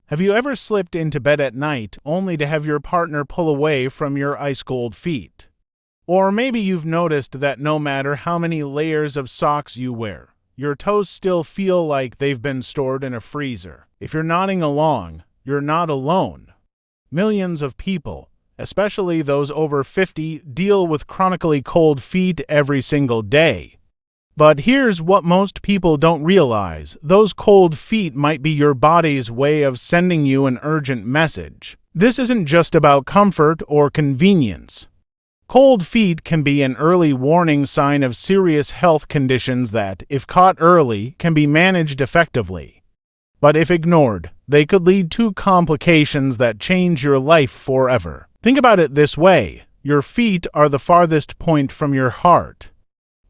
Have you ever slipped into bed at night only to have your partner pull away from your ice-cold feet? Or maybe you've noticed that no matter how many layers of socks you wear, your toes still feel like they've been stored in a freezer. If you're nodding along, you're not alone. Millions of people, especially those over 50, deal with chronically cold feet every single day. But here's what most people don't realize. Those cold feet might be your body's way of sending you an urgent message. This isn't just about comfort or convenience. Cold feet can be an early warning sign of serious health conditions that, if caught early, can be managed effectively. But if ignored, they could lead to complications that change your life forever. Think about it this way: your feet are the farthest point from your heart.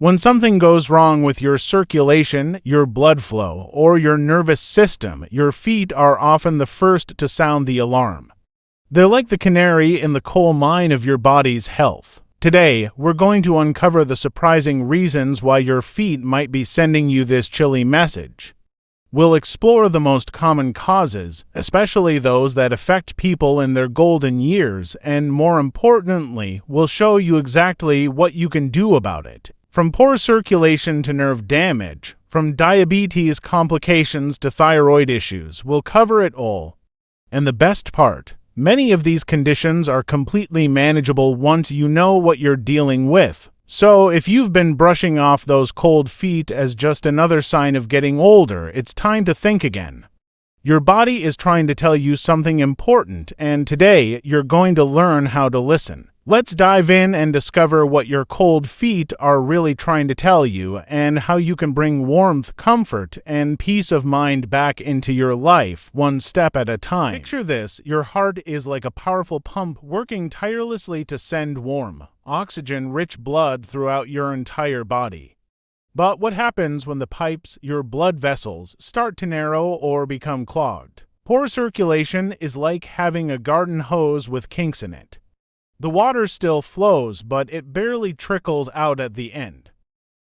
When something goes wrong with your circulation, your blood flow, or your nervous system, your feet are often the first to sound the alarm. They're like the canary in the coal mine of your body's health. Today, we're going to uncover the surprising reasons why your feet might be sending you this chilly message. We'll explore the most common causes, especially those that affect people in their golden years, and more importantly, we'll show you exactly what you can do about it. From poor circulation to nerve damage, from diabetes complications to thyroid issues, we'll cover it all. And the best part, many of these conditions are completely manageable once you know what you're dealing with. So if you've been brushing off those cold feet as just another sign of getting older, it's time to think again. Your body is trying to tell you something important, and today you're going to learn how to listen. Let's dive in and discover what your cold feet are really trying to tell you and how you can bring warmth, comfort, and peace of mind back into your life, one step at a time. Picture this: your heart is like a powerful pump working tirelessly to send warm, oxygen-rich blood throughout your entire body. But what happens when the pipes, your blood vessels, start to narrow or become clogged? Poor circulation is like having a garden hose with kinks in it. The water still flows, but it barely trickles out at the end.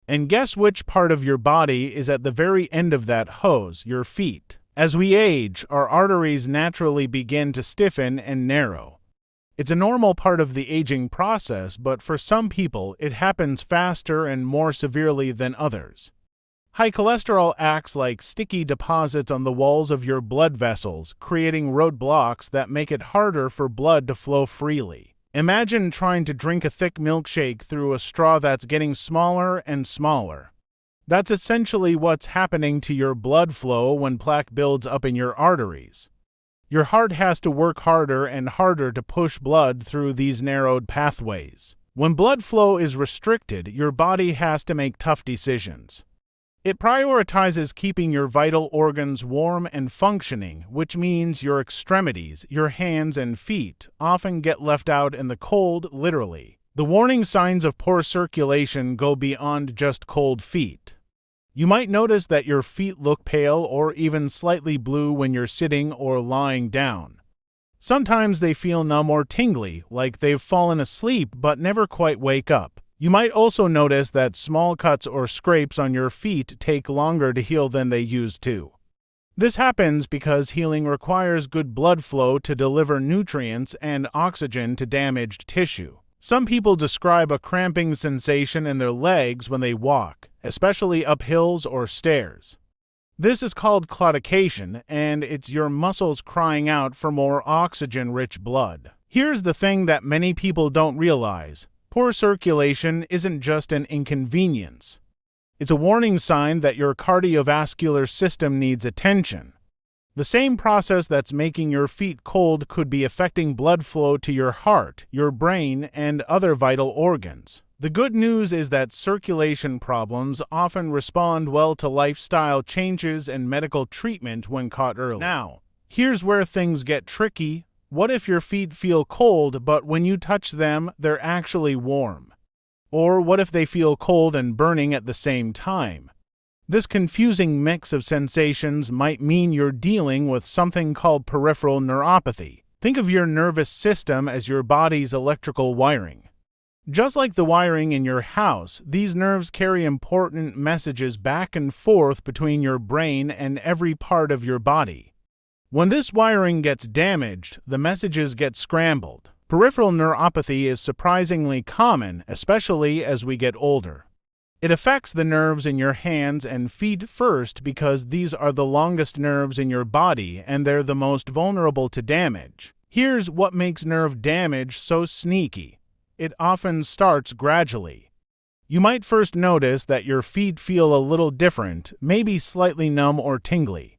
And guess which part of your body is at the very end of that hose? Your feet. As we age, our arteries naturally begin to stiffen and narrow. It's a normal part of the aging process, but for some people, it happens faster and more severely than others. High cholesterol acts like sticky deposits on the walls of your blood vessels, creating roadblocks that make it harder for blood to flow freely. Imagine trying to drink a thick milkshake through a straw that's getting smaller and smaller. That's essentially what's happening to your blood flow when plaque builds up in your arteries. Your heart has to work harder and harder to push blood through these narrowed pathways. When blood flow is restricted, your body has to make tough decisions. It prioritizes keeping your vital organs warm and functioning, which means your extremities, your hands and feet, often get left out in the cold, literally. The warning signs of poor circulation go beyond just cold feet. You might notice that your feet look pale or even slightly blue when you're sitting or lying down. Sometimes they feel numb or tingly, like they've fallen asleep but never quite wake up. You might also notice that small cuts or scrapes on your feet take longer to heal than they used to. This happens because healing requires good blood flow to deliver nutrients and oxygen to damaged tissue. Some people describe a cramping sensation in their legs when they walk, especially up hills or stairs. This is called claudication, and it's your muscles crying out for more oxygen-rich blood. Here's the thing that many people don't realize. Poor circulation isn't just an inconvenience. It's a warning sign that your cardiovascular system needs attention. The same process that's making your feet cold could be affecting blood flow to your heart, your brain, and other vital organs. The good news is that circulation problems often respond well to lifestyle changes and medical treatment when caught early. Now, here's where things get tricky. What if your feet feel cold, but when you touch them, they're actually warm? Or what if they feel cold and burning at the same time? This confusing mix of sensations might mean you're dealing with something called peripheral neuropathy. Think of your nervous system as your body's electrical wiring. Just like the wiring in your house, these nerves carry important messages back and forth between your brain and every part of your body. When this wiring gets damaged, the messages get scrambled. Peripheral neuropathy is surprisingly common, especially as we get older. It affects the nerves in your hands and feet first because these are the longest nerves in your body and they're the most vulnerable to damage. Here's what makes nerve damage so sneaky. It often starts gradually. You might first notice that your feet feel a little different, maybe slightly numb or tingly.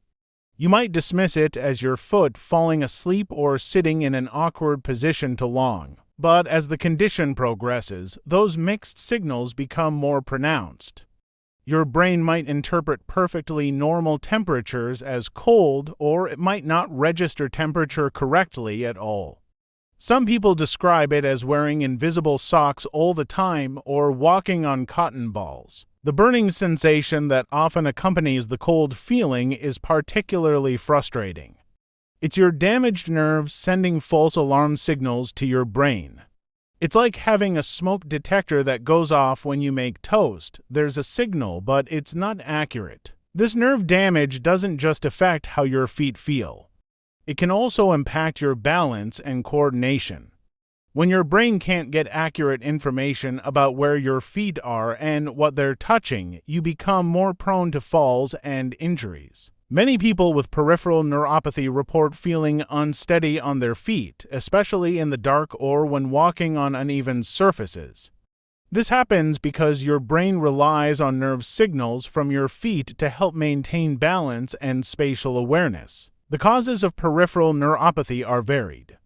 You might dismiss it as your foot falling asleep or sitting in an awkward position too long. But as the condition progresses, those mixed signals become more pronounced. Your brain might interpret perfectly normal temperatures as cold, or it might not register temperature correctly at all. Some people describe it as wearing invisible socks all the time or walking on cotton balls. The burning sensation that often accompanies the cold feeling is particularly frustrating. It's your damaged nerves sending false alarm signals to your brain. It's like having a smoke detector that goes off when you make toast. There's a signal, but it's not accurate. This nerve damage doesn't just affect how your feet feel. It can also impact your balance and coordination. When your brain can't get accurate information about where your feet are and what they're touching, you become more prone to falls and injuries. Many people with peripheral neuropathy report feeling unsteady on their feet, especially in the dark or when walking on uneven surfaces. This happens because your brain relies on nerve signals from your feet to help maintain balance and spatial awareness. The causes of peripheral neuropathy are varied.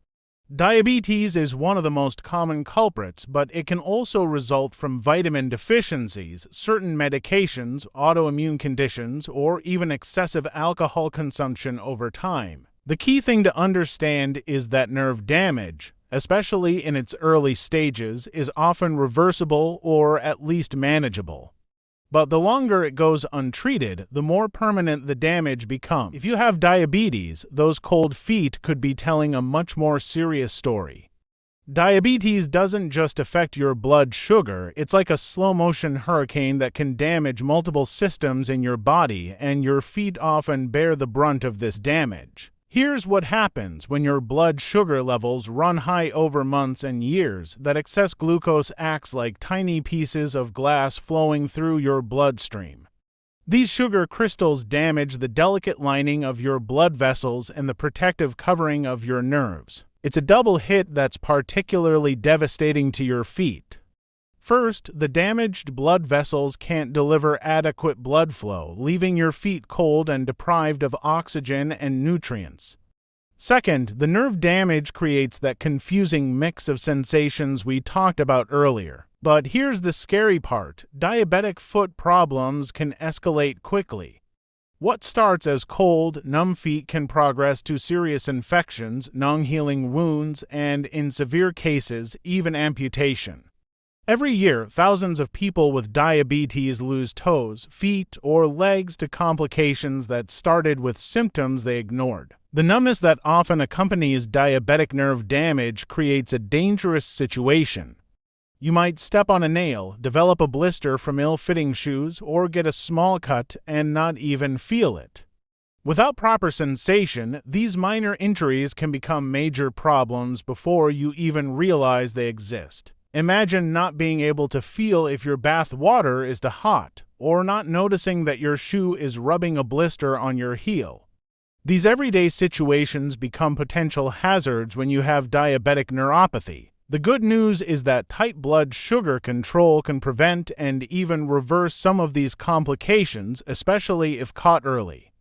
Diabetes is one of the most common culprits, but it can also result from vitamin deficiencies, certain medications, autoimmune conditions, or even excessive alcohol consumption over time. The key thing to understand is that nerve damage, especially in its early stages, is often reversible or at least manageable. But the longer it goes untreated, the more permanent the damage becomes. If you have diabetes, those cold feet could be telling a much more serious story. Diabetes doesn't just affect your blood sugar, it's like a slow-motion hurricane that can damage multiple systems in your body, and your feet often bear the brunt of this damage. Here's what happens when your blood sugar levels run high over months and years. That excess glucose acts like tiny pieces of glass flowing through your bloodstream. These sugar crystals damage the delicate lining of your blood vessels and the protective covering of your nerves. It's a double hit that's particularly devastating to your feet. First, the damaged blood vessels can't deliver adequate blood flow, leaving your feet cold and deprived of oxygen and nutrients. Second, the nerve damage creates that confusing mix of sensations we talked about earlier. But here's the scary part: diabetic foot problems can escalate quickly. What starts as cold, numb feet can progress to serious infections, non-healing wounds, and, in severe cases, even amputation. Every year, thousands of people with diabetes lose toes, feet, or legs to complications that started with symptoms they ignored. The numbness that often accompanies diabetic nerve damage creates a dangerous situation. You might step on a nail, develop a blister from ill-fitting shoes, or get a small cut and not even feel it. Without proper sensation, these minor injuries can become major problems before you even realize they exist. Imagine not being able to feel if your bath water is too hot, or not noticing that your shoe is rubbing a blister on your heel. These everyday situations become potential hazards when you have diabetic neuropathy. The good news is that tight blood sugar control can prevent and even reverse some of these complications, especially if caught early.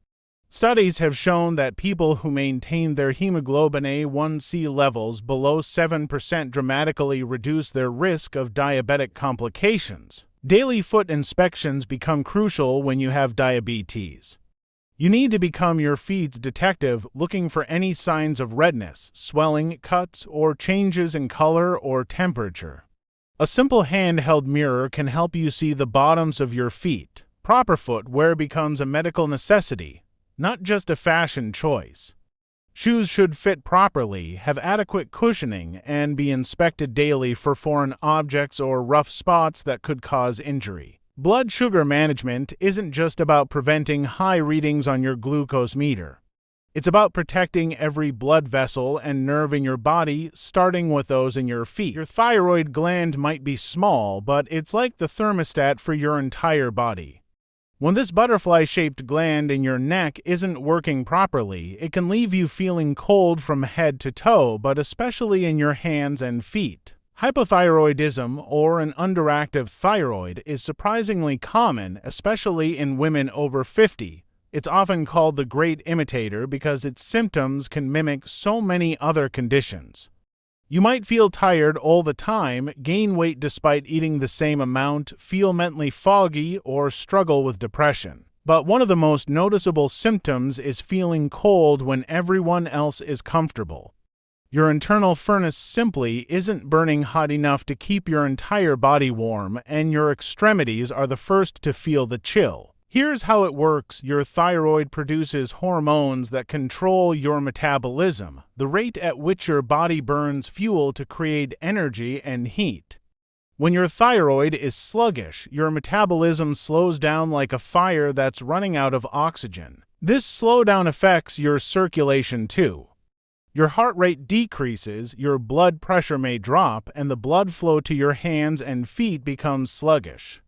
Studies have shown that people who maintain their hemoglobin A1C levels below 7% dramatically reduce their risk of diabetic complications. Daily foot inspections become crucial when you have diabetes. You need to become your feet's detective, looking for any signs of redness, swelling, cuts, or changes in color or temperature. A simple handheld mirror can help you see the bottoms of your feet. Proper footwear becomes a medical necessity, not just a fashion choice. Shoes should fit properly, have adequate cushioning, and be inspected daily for foreign objects or rough spots that could cause injury. Blood sugar management isn't just about preventing high readings on your glucose meter. It's about protecting every blood vessel and nerve in your body, starting with those in your feet. Your thyroid gland might be small, but it's like the thermostat for your entire body. When this butterfly-shaped gland in your neck isn't working properly, it can leave you feeling cold from head to toe, but especially in your hands and feet. Hypothyroidism, or an underactive thyroid, is surprisingly common, especially in women over 50. It's often called the great imitator because its symptoms can mimic so many other conditions. You might feel tired all the time, gain weight despite eating the same amount, feel mentally foggy, or struggle with depression. But one of the most noticeable symptoms is feeling cold when everyone else is comfortable. Your internal furnace simply isn't burning hot enough to keep your entire body warm, and your extremities are the first to feel the chill. Here's how it works. Your thyroid produces hormones that control your metabolism, the rate at which your body burns fuel to create energy and heat. When your thyroid is sluggish, your metabolism slows down like a fire that's running out of oxygen. This slowdown affects your circulation too. Your heart rate decreases, your blood pressure may drop, and the blood flow to your hands and feet becomes sluggish.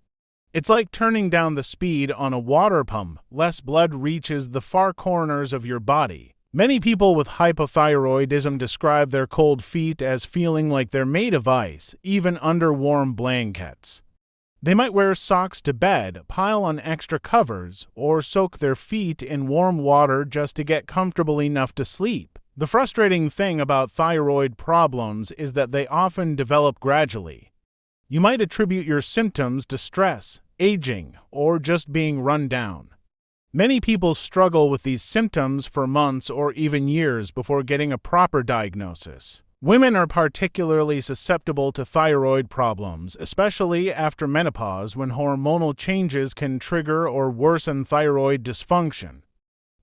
It's like turning down the speed on a water pump. Less blood reaches the far corners of your body. Many people with hypothyroidism describe their cold feet as feeling like they're made of ice, even under warm blankets. They might wear socks to bed, pile on extra covers, or soak their feet in warm water just to get comfortable enough to sleep. The frustrating thing about thyroid problems is that they often develop gradually. You might attribute your symptoms to stress, aging, or just being run down. Many people struggle with these symptoms for months or even years before getting a proper diagnosis. Women are particularly susceptible to thyroid problems, especially after menopause when hormonal changes can trigger or worsen thyroid dysfunction.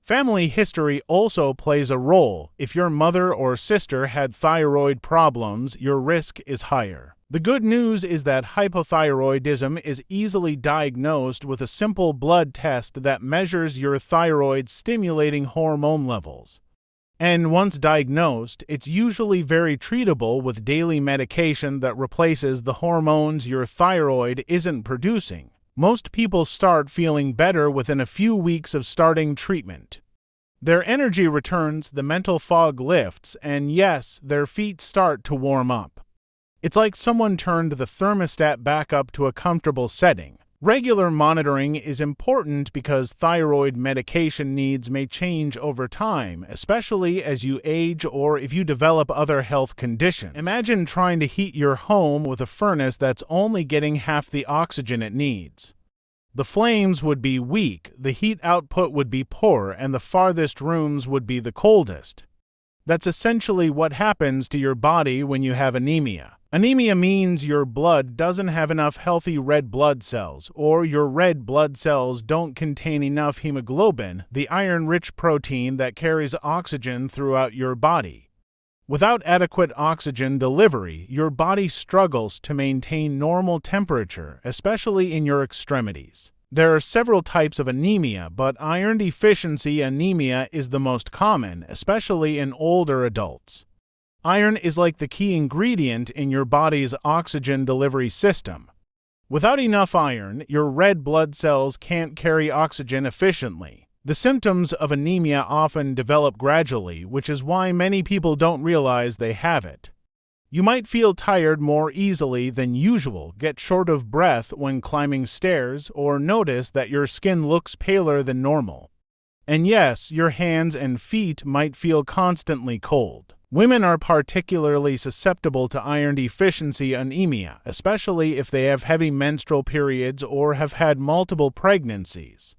Family history also plays a role. If your mother or sister had thyroid problems, your risk is higher. The good news is that hypothyroidism is easily diagnosed with a simple blood test that measures your thyroid-stimulating hormone levels. And once diagnosed, it's usually very treatable with daily medication that replaces the hormones your thyroid isn't producing. Most people start feeling better within a few weeks of starting treatment. Their energy returns, the mental fog lifts, and yes, their feet start to warm up. It's like someone turned the thermostat back up to a comfortable setting. Regular monitoring is important because thyroid medication needs may change over time, especially as you age or if you develop other health conditions. Imagine trying to heat your home with a furnace that's only getting half the oxygen it needs. The flames would be weak, the heat output would be poor, and the farthest rooms would be the coldest. That's essentially what happens to your body when you have anemia. Anemia means your blood doesn't have enough healthy red blood cells, or your red blood cells don't contain enough hemoglobin, the iron-rich protein that carries oxygen throughout your body. Without adequate oxygen delivery, your body struggles to maintain normal temperature, especially in your extremities. There are several types of anemia, but iron deficiency anemia is the most common, especially in older adults. Iron is like the key ingredient in your body's oxygen delivery system. Without enough iron, your red blood cells can't carry oxygen efficiently. The symptoms of anemia often develop gradually, which is why many people don't realize they have it. You might feel tired more easily than usual, get short of breath when climbing stairs, or notice that your skin looks paler than normal. And yes, your hands and feet might feel constantly cold. Women are particularly susceptible to iron deficiency anemia, especially if they have heavy menstrual periods or have had multiple pregnancies.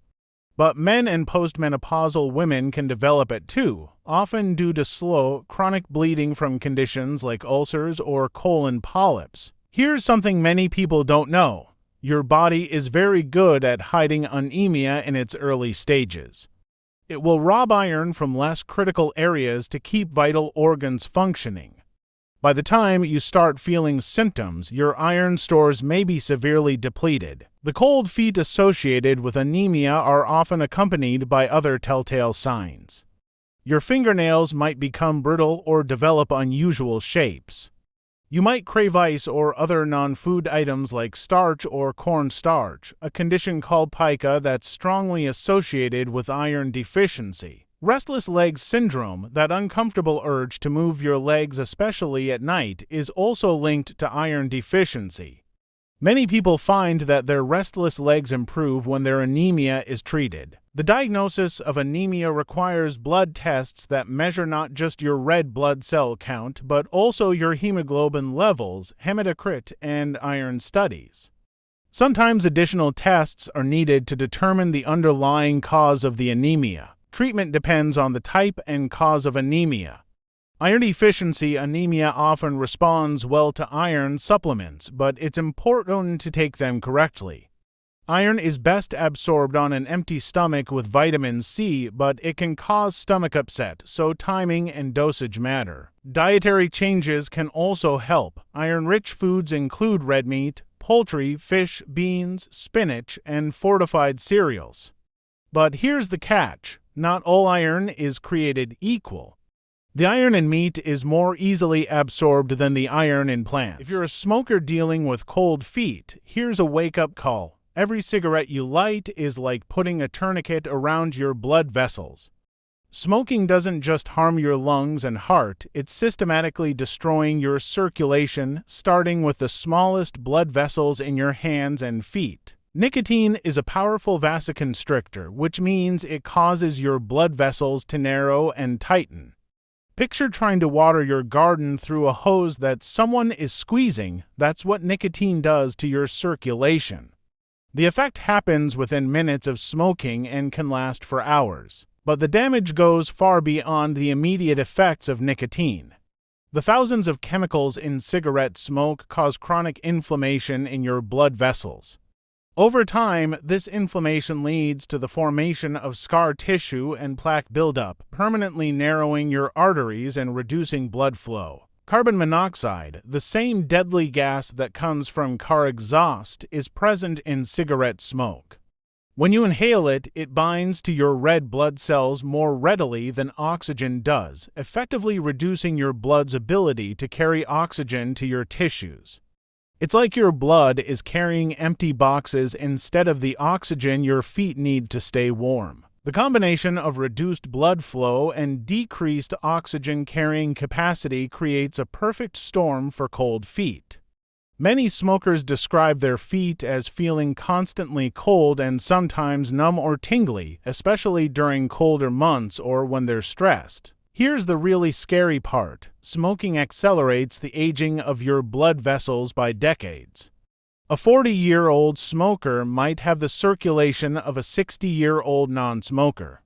But men and postmenopausal women can develop it too, often due to slow, chronic bleeding from conditions like ulcers or colon polyps. Here's something many people don't know. Your body is very good at hiding anemia in its early stages. It will rob iron from less critical areas to keep vital organs functioning. By the time you start feeling symptoms, your iron stores may be severely depleted. The cold feet associated with anemia are often accompanied by other telltale signs. Your fingernails might become brittle or develop unusual shapes. You might crave ice or other non-food items like starch or cornstarch, a condition called pica that's strongly associated with iron deficiency. Restless legs syndrome, that uncomfortable urge to move your legs especially at night, is also linked to iron deficiency. Many people find that their restless legs improve when their anemia is treated. The diagnosis of anemia requires blood tests that measure not just your red blood cell count, but also your hemoglobin levels, hematocrit, and iron studies. Sometimes additional tests are needed to determine the underlying cause of the anemia. Treatment depends on the type and cause of anemia. Iron deficiency anemia often responds well to iron supplements, but it's important to take them correctly. Iron is best absorbed on an empty stomach with vitamin C, but it can cause stomach upset, so timing and dosage matter. Dietary changes can also help. Iron-rich foods include red meat, poultry, fish, beans, spinach, and fortified cereals. But here's the catch: not all iron is created equal. The iron in meat is more easily absorbed than the iron in plants. If you're a smoker dealing with cold feet, here's a wake-up call. Every cigarette you light is like putting a tourniquet around your blood vessels. Smoking doesn't just harm your lungs and heart, it's systematically destroying your circulation, starting with the smallest blood vessels in your hands and feet. Nicotine is a powerful vasoconstrictor, which means it causes your blood vessels to narrow and tighten. Picture trying to water your garden through a hose that someone is squeezing. That's what nicotine does to your circulation. The effect happens within minutes of smoking and can last for hours. But the damage goes far beyond the immediate effects of nicotine. The thousands of chemicals in cigarette smoke cause chronic inflammation in your blood vessels. Over time, this inflammation leads to the formation of scar tissue and plaque buildup, permanently narrowing your arteries and reducing blood flow. Carbon monoxide, the same deadly gas that comes from car exhaust, is present in cigarette smoke. When you inhale it, it binds to your red blood cells more readily than oxygen does, effectively reducing your blood's ability to carry oxygen to your tissues. It's like your blood is carrying empty boxes instead of the oxygen your feet need to stay warm. The combination of reduced blood flow and decreased oxygen carrying capacity creates a perfect storm for cold feet. Many smokers describe their feet as feeling constantly cold and sometimes numb or tingly, especially during colder months or when they're stressed. Here's the really scary part: smoking accelerates the aging of your blood vessels by decades. A 40-year-old smoker might have the circulation of a 60-year-old non-smoker.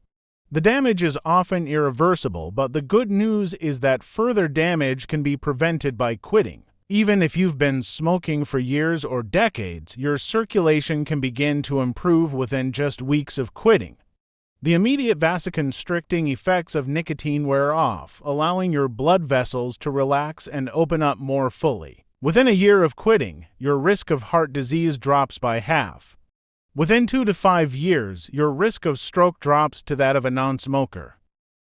The damage is often irreversible, but the good news is that further damage can be prevented by quitting. Even if you've been smoking for years or decades, your circulation can begin to improve within just weeks of quitting. The immediate vasoconstricting effects of nicotine wear off, allowing your blood vessels to relax and open up more fully. Within a year of quitting, your risk of heart disease drops by half. Within 2 to 5 years, your risk of stroke drops to that of a non-smoker.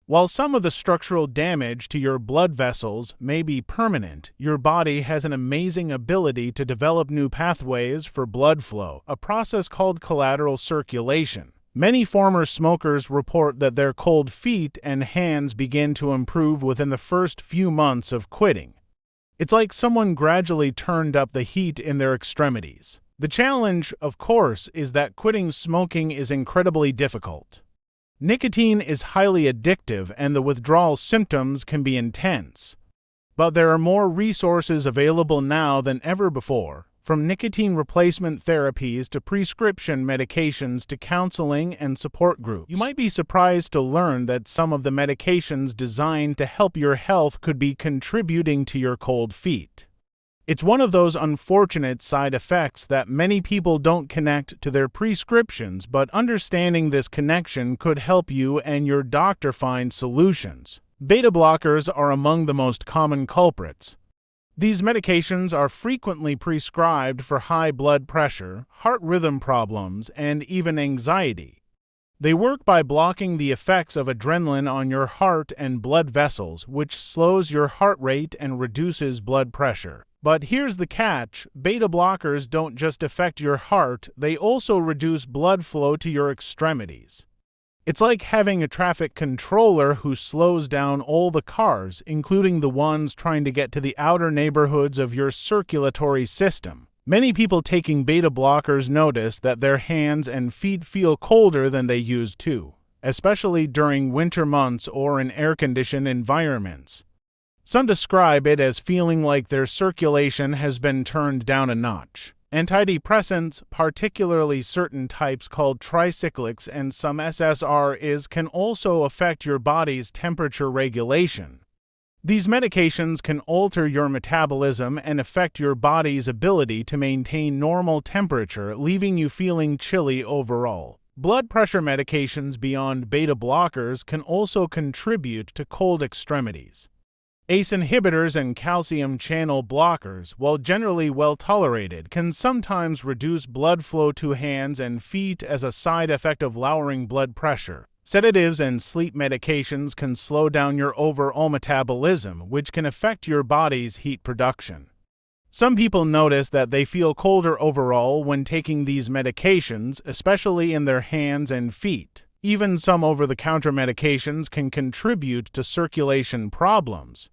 While some of the structural damage to your blood vessels may be permanent, your body has an amazing ability to develop new pathways for blood flow, a process called collateral circulation. Many former smokers report that their cold feet and hands begin to improve within the first few months of quitting. It's like someone gradually turned up the heat in their extremities. The challenge, of course, is that quitting smoking is incredibly difficult. Nicotine is highly addictive and the withdrawal symptoms can be intense. But there are more resources available now than ever before. From nicotine replacement therapies to prescription medications to counseling and support groups. You might be surprised to learn that some of the medications designed to help your health could be contributing to your cold feet. It's one of those unfortunate side effects that many people don't connect to their prescriptions, but understanding this connection could help you and your doctor find solutions. Beta blockers are among the most common culprits. These medications are frequently prescribed for high blood pressure, heart rhythm problems, and even anxiety. They work by blocking the effects of adrenaline on your heart and blood vessels, which slows your heart rate and reduces blood pressure. But here's the catch: beta blockers don't just affect your heart, they also reduce blood flow to your extremities. It's like having a traffic controller who slows down all the cars, including the ones trying to get to the outer neighborhoods of your circulatory system. Many people taking beta blockers notice that their hands and feet feel colder than they used to, especially during winter months or in air-conditioned environments. Some describe it as feeling like their circulation has been turned down a notch. Antidepressants, particularly certain types called tricyclics and some SSRIs, can also affect your body's temperature regulation. These medications can alter your metabolism and affect your body's ability to maintain normal temperature, leaving you feeling chilly overall. Blood pressure medications beyond beta blockers can also contribute to cold extremities. ACE inhibitors and calcium channel blockers, while generally well tolerated, can sometimes reduce blood flow to hands and feet as a side effect of lowering blood pressure. Sedatives and sleep medications can slow down your overall metabolism, which can affect your body's heat production. Some people notice that they feel colder overall when taking these medications, especially in their hands and feet. Even some over-the-counter medications can contribute to circulation problems.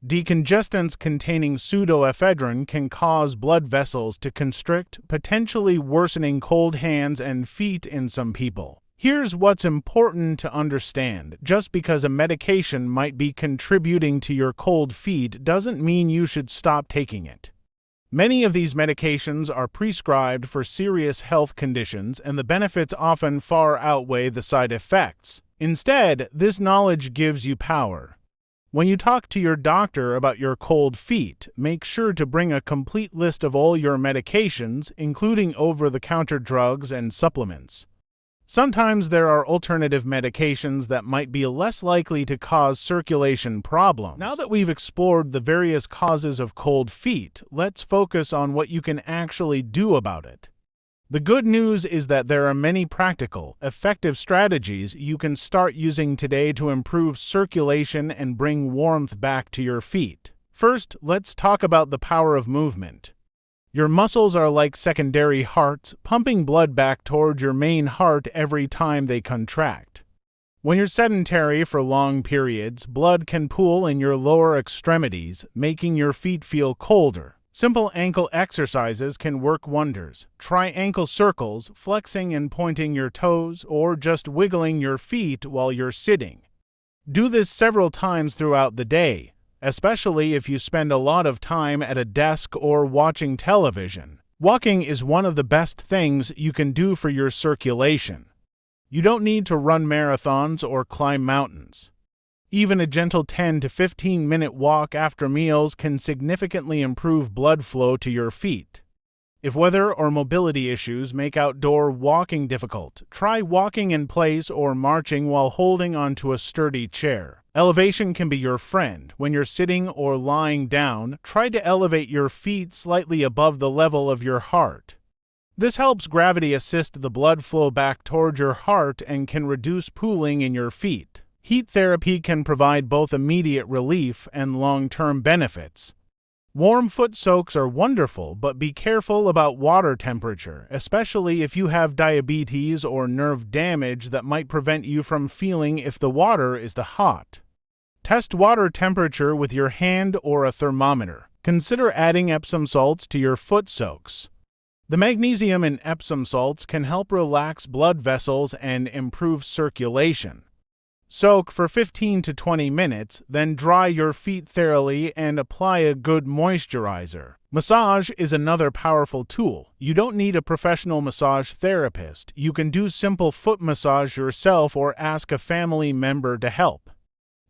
Decongestants containing pseudoephedrine can cause blood vessels to constrict, potentially worsening cold hands and feet in some people. Here's what's important to understand: just because a medication might be contributing to your cold feet doesn't mean you should stop taking it. Many of these medications are prescribed for serious health conditions, and the benefits often far outweigh the side effects. Instead, this knowledge gives you power. When you talk to your doctor about your cold feet, make sure to bring a complete list of all your medications, including over-the-counter drugs and supplements. Sometimes there are alternative medications that might be less likely to cause circulation problems. Now that we've explored the various causes of cold feet, let's focus on what you can actually do about it. The good news is that there are many practical, effective strategies you can start using today to improve circulation and bring warmth back to your feet. First, let's talk about the power of movement. Your muscles are like secondary hearts, pumping blood back toward your main heart every time they contract. When you're sedentary for long periods, blood can pool in your lower extremities, making your feet feel colder. Simple ankle exercises can work wonders. Try ankle circles, flexing and pointing your toes, or just wiggling your feet while you're sitting. Do this several times throughout the day, especially if you spend a lot of time at a desk or watching television. Walking is one of the best things you can do for your circulation. You don't need to run marathons or climb mountains. Even a gentle 10 to 15-minute walk after meals can significantly improve blood flow to your feet. If weather or mobility issues make outdoor walking difficult, try walking in place or marching while holding onto a sturdy chair. Elevation can be your friend. When you're sitting or lying down, try to elevate your feet slightly above the level of your heart. This helps gravity assist the blood flow back toward your heart and can reduce pooling in your feet. Heat therapy can provide both immediate relief and long-term benefits. Warm foot soaks are wonderful, but be careful about water temperature, especially if you have diabetes or nerve damage that might prevent you from feeling if the water is too hot. Test water temperature with your hand or a thermometer. Consider adding Epsom salts to your foot soaks. The magnesium in Epsom salts can help relax blood vessels and improve circulation. Soak for 15 to 20 minutes, then dry your feet thoroughly and apply a good moisturizer. Massage is another powerful tool. You don't need a professional massage therapist. You can do simple foot massage yourself or ask a family member to help.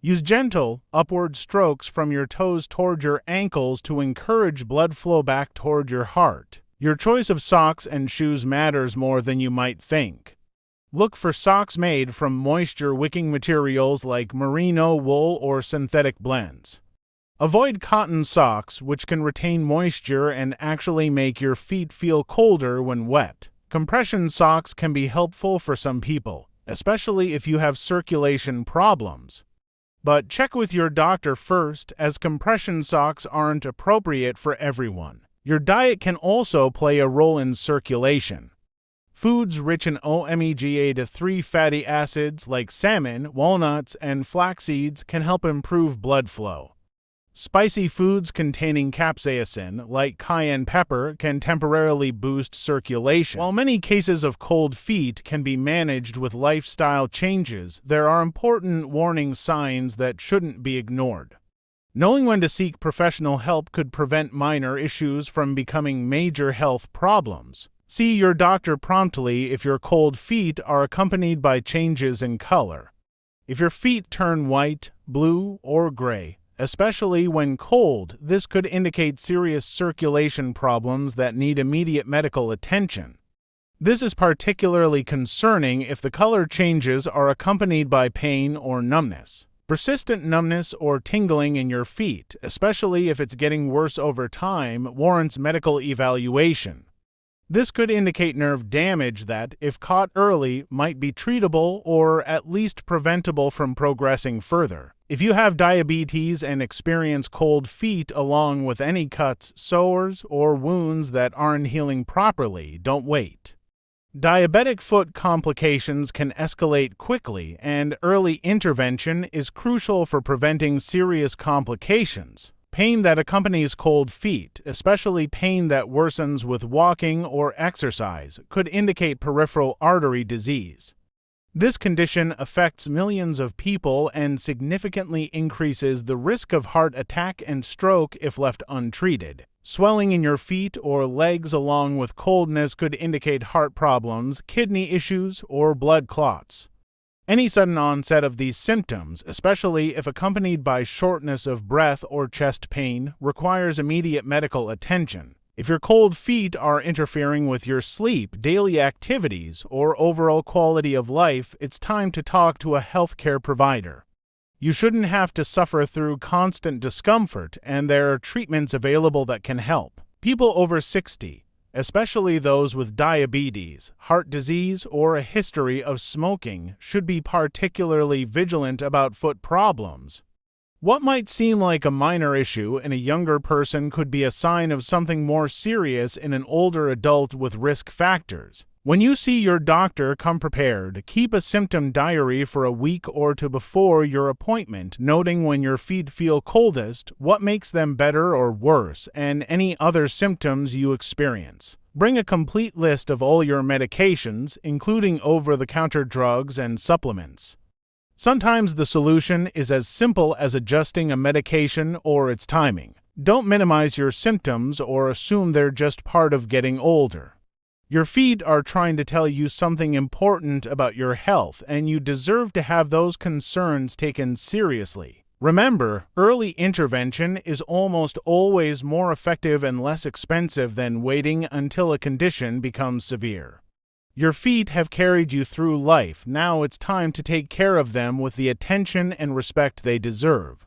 Use gentle, upward strokes from your toes toward your ankles to encourage blood flow back toward your heart. Your choice of socks and shoes matters more than you might think. Look for socks made from moisture-wicking materials like merino wool or synthetic blends. Avoid cotton socks, which can retain moisture and actually make your feet feel colder when wet. Compression socks can be helpful for some people. especially if you have circulation problems. But check with your doctor first, as compression socks aren't appropriate for everyone. Your diet can also play a role in circulation. Foods rich in omega-3 fatty acids like salmon, walnuts, and flax seeds can help improve blood flow. Spicy foods containing capsaicin, like cayenne pepper, can temporarily boost circulation. While many cases of cold feet can be managed with lifestyle changes, there are important warning signs that shouldn't be ignored. Knowing when to seek professional help could prevent minor issues from becoming major health problems. See your doctor promptly if your cold feet are accompanied by changes in color. If your feet turn white, blue, or gray, especially when cold, this could indicate serious circulation problems that need immediate medical attention. This is particularly concerning if the color changes are accompanied by pain or numbness. Persistent numbness or tingling in your feet, especially if it's getting worse over time, warrants medical evaluation. This could indicate nerve damage that, if caught early, might be treatable or at least preventable from progressing further. If you have diabetes and experience cold feet along with any cuts, sores, or wounds that aren't healing properly, don't wait. Diabetic foot complications can escalate quickly, and early intervention is crucial for preventing serious complications. Pain that accompanies cold feet, especially pain that worsens with walking or exercise, could indicate peripheral artery disease. This condition affects millions of people and significantly increases the risk of heart attack and stroke if left untreated. Swelling in your feet or legs along with coldness could indicate heart problems, kidney issues, or blood clots. Any sudden onset of these symptoms, especially if accompanied by shortness of breath or chest pain, requires immediate medical attention. If your cold feet are interfering with your sleep, daily activities, or overall quality of life, it's time to talk to a healthcare provider. You shouldn't have to suffer through constant discomfort, and there are treatments available that can help. People over 60, especially those with diabetes, heart disease, or a history of smoking, should be particularly vigilant about foot problems. What might seem like a minor issue in a younger person could be a sign of something more serious in an older adult with risk factors. When you see your doctor, come prepared. Keep a symptom diary for a week or two before your appointment, noting when your feet feel coldest, what makes them better or worse, and any other symptoms you experience. Bring a complete list of all your medications, including over-the-counter drugs and supplements. Sometimes the solution is as simple as adjusting a medication or its timing. Don't minimize your symptoms or assume they're just part of getting older. Your feet are trying to tell you something important about your health, and you deserve to have those concerns taken seriously. Remember, early intervention is almost always more effective and less expensive than waiting until a condition becomes severe. Your feet have carried you through life. Now it's time to take care of them with the attention and respect they deserve.